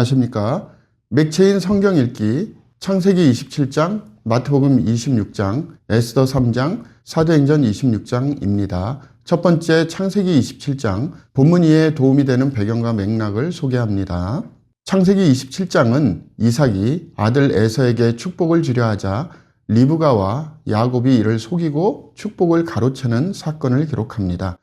안녕하십니까. 맥체인 성경 읽기 창세기 27장, 마태복음 26장, 에스더 3장, 사도행전 26장입니다. 첫 번째 창세기 27장, 본문 이해에 도움이 되는 배경과 맥락을 소개합니다. 창세기 27장은 이삭이 아들 에서에게 축복을 주려 하자 리브가와 야곱이 이를 속이고 축복을 가로채는 사건을 기록합니다.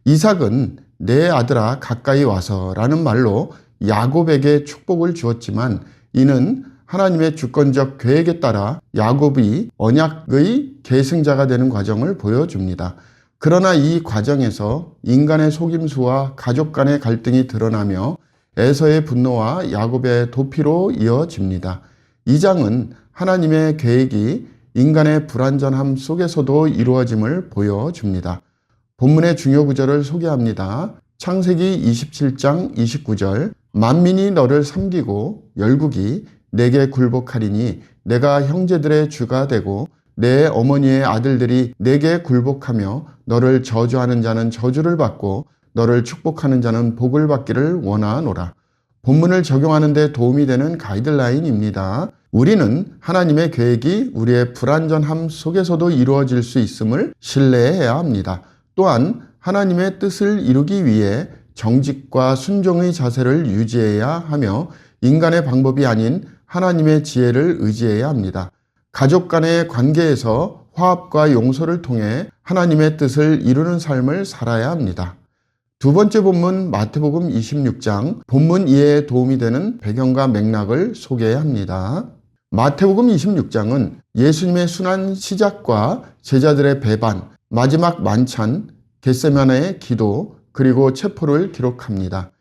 이삭은 내 아들아 가까이 와서 라는 말로 야곱에게 축복을 주었지만 이는 하나님의 주권적 계획에 따라 야곱이 언약의 계승자가 되는 과정을 보여줍니다. 그러나 이 과정에서 인간의 속임수와 가족 간의 갈등이 드러나며 에서의 분노와 야곱의 도피로 이어집니다. 이 장은 하나님의 계획이 인간의 불완전함 속에서도 이루어짐을 보여줍니다. 본문의 중요 구절을 소개합니다. 창세기 27장 29절, 만민이 너를 섬기고 열국이 내게 굴복하리니 내가 형제들의 주가 되고 내 어머니의 아들들이 내게 굴복하며 너를 저주하는 자는 저주를 받고 너를 축복하는 자는 복을 받기를 원하노라. 본문을 적용하는 데 도움이 되는 가이드라인입니다. 우리는 하나님의 계획이 우리의 불완전함 속에서도 이루어질 수 있음을 신뢰해야 합니다. 또한 하나님의 뜻을 이루기 위해 정직과 순종의 자세를 유지해야 하며 인간의 방법이 아닌 하나님의 지혜를 의지해야 합니다. 가족 간의 관계에서 화합과 용서를 통해 하나님의 뜻을 이루는 삶을 살아야 합니다. 두 번째 본문 마태복음 26장, 본문 이해에 도움이 되는 배경과 맥락을 소개합니다. 마태복음 26장은 예수님의 순환 시작과 제자들의 배반, 마지막 만찬, 겟세마네의 기도, 그리고 체포를 기록합니다.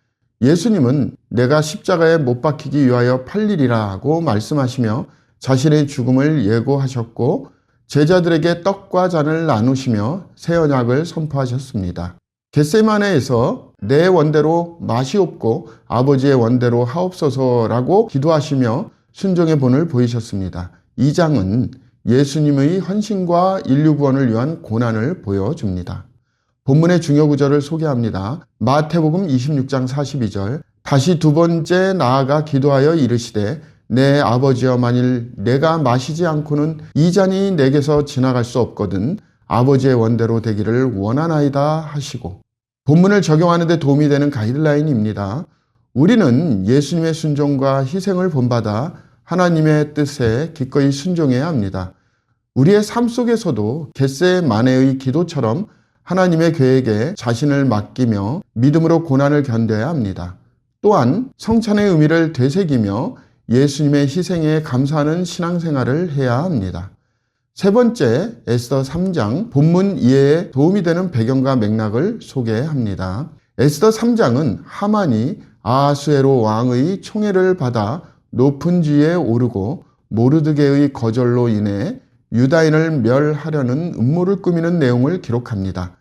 예수님은 내가 십자가에 못 박히기 위하여 팔리리라 하고 말씀하시며 자신의 죽음을 예고하셨고 제자들에게 떡과 잔을 나누시며 새 언약을 선포하셨습니다. 겟세마네에서 내 원대로 마시옵고 아버지의 원대로 하옵소서라고 기도하시며 순종의 본을 보이셨습니다. 이 장은 예수님의 헌신과 인류 구원을 위한 고난을 보여줍니다. 본문의 중요 구절을 소개합니다. 마태복음 26장 42절, 다시 두 번째 나아가 기도하여 이르시되 내 아버지여 만일 내가 마시지 않고는 이 잔이 내게서 지나갈 수 없거든 아버지의 원대로 되기를 원하나이다 하시고, 본문을 적용하는 데 도움이 되는 가이드라인입니다. 우리는 예수님의 순종과 희생을 본받아 하나님의 뜻에 기꺼이 순종해야 합니다. 우리의 삶 속에서도 겟세마네의 기도처럼 하나님의 계획에 자신을 맡기며 믿음으로 고난을 견뎌야 합니다. 또한 성찬의 의미를 되새기며 예수님의 희생에 감사하는 신앙생활을 해야 합니다. 세 번째, 에스더 3장, 본문 이해에 도움이 되는 배경과 맥락을 소개합니다. 에스더 3장은 하만이 아하수에로 왕의 총애를 받아 높은 지위에 오르고 모르드게의 거절로 인해 유다인을 멸하려는 음모를 꾸미는 내용을 기록합니다.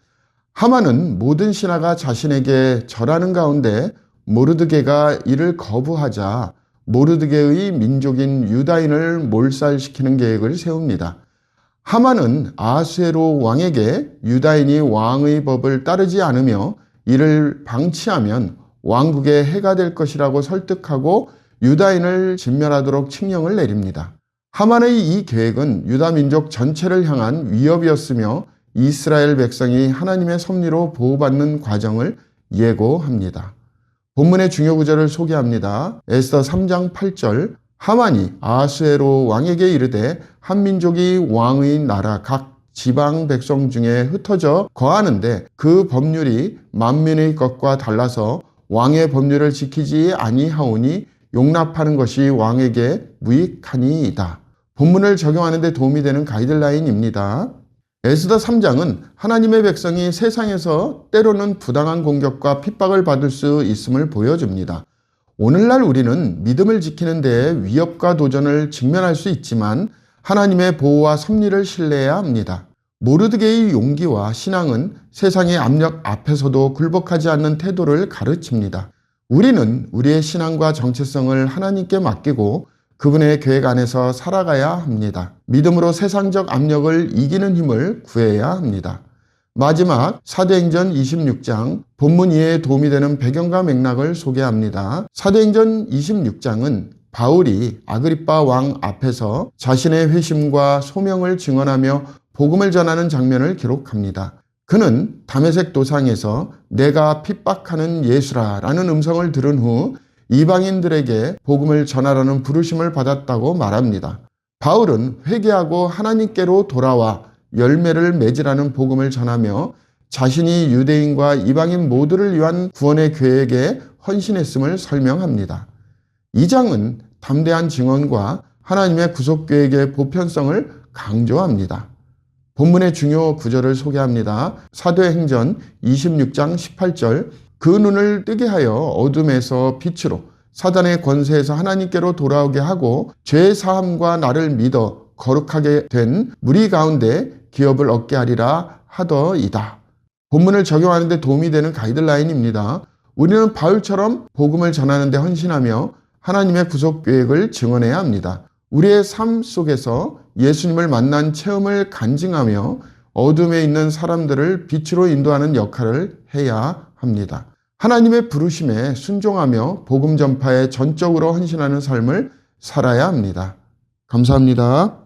하만은 모든 신하가 자신에게 절하는 가운데 모르드게가 이를 거부하자 모르드게의 민족인 유다인을 몰살시키는 계획을 세웁니다. 하만은 아하수에로 왕에게 유다인이 왕의 법을 따르지 않으며 이를 방치하면 왕국에 해가 될 것이라고 설득하고 유다인을 진멸하도록 칙령을 내립니다. 하만의 이 계획은 유다 민족 전체를 향한 위협이었으며 이스라엘 백성이 하나님의 섭리로 보호받는 과정을 예고합니다. 본문의 중요 구절을 소개합니다. 에스더 3장 8절, 하만이 아하수에로 왕에게 이르되 한 민족이 왕의 나라 각 지방 백성 중에 흩어져 거하는데 그 법률이 만민의 것과 달라서 왕의 법률을 지키지 아니하오니 용납하는 것이 왕에게 무익하니이다. 본문을 적용하는 데 도움이 되는 가이드라인입니다. 에스더 3장은 하나님의 백성이 세상에서 때로는 부당한 공격과 핍박을 받을 수 있음을 보여줍니다. 오늘날 우리는 믿음을 지키는 데 위협과 도전을 직면할 수 있지만 하나님의 보호와 섭리를 신뢰해야 합니다. 모르드게의 용기와 신앙은 세상의 압력 앞에서도 굴복하지 않는 태도를 가르칩니다. 우리는 우리의 신앙과 정체성을 하나님께 맡기고 그분의 계획 안에서 살아가야 합니다. 믿음으로 세상적 압력을 이기는 힘을 구해야 합니다. 마지막 사도행전 26장 본문 이해에 도움이 되는 배경과 맥락을 소개합니다. 사도행전 26장은 바울이 아그리빠 왕 앞에서 자신의 회심과 소명을 증언하며 복음을 전하는 장면을 기록합니다. 그는 다메섹 도상에서 내가 핍박하는 예수라 라는 음성을 들은 후 이방인들에게 복음을 전하라는 부르심을 받았다고 말합니다. 바울은 회개하고 하나님께로 돌아와 열매를 맺으라는 복음을 전하며 자신이 유대인과 이방인 모두를 위한 구원의 계획에 헌신했음을 설명합니다. 이 장은 담대한 증언과 하나님의 구속 계획의 보편성을 강조합니다. 본문의 중요 구절을 소개합니다. 사도행전 26장 18절 그 눈을 뜨게 하여 어둠에서 빛으로 사단의 권세에서 하나님께로 돌아오게 하고 죄 사함과 나를 믿어 거룩하게 된 무리 가운데 기업을 얻게 하리라 하더이다. 본문을 적용하는 데 도움이 되는 가이드라인입니다. 우리는 바울처럼 복음을 전하는 데 헌신하며 하나님의 구속 계획을 증언해야 합니다. 우리의 삶 속에서 예수님을 만난 체험을 간증하며 어둠에 있는 사람들을 빛으로 인도하는 역할을 해야 합니다. 하나님의 부르심에 순종하며 복음 전파에 전적으로 헌신하는 삶을 살아야 합니다. 감사합니다.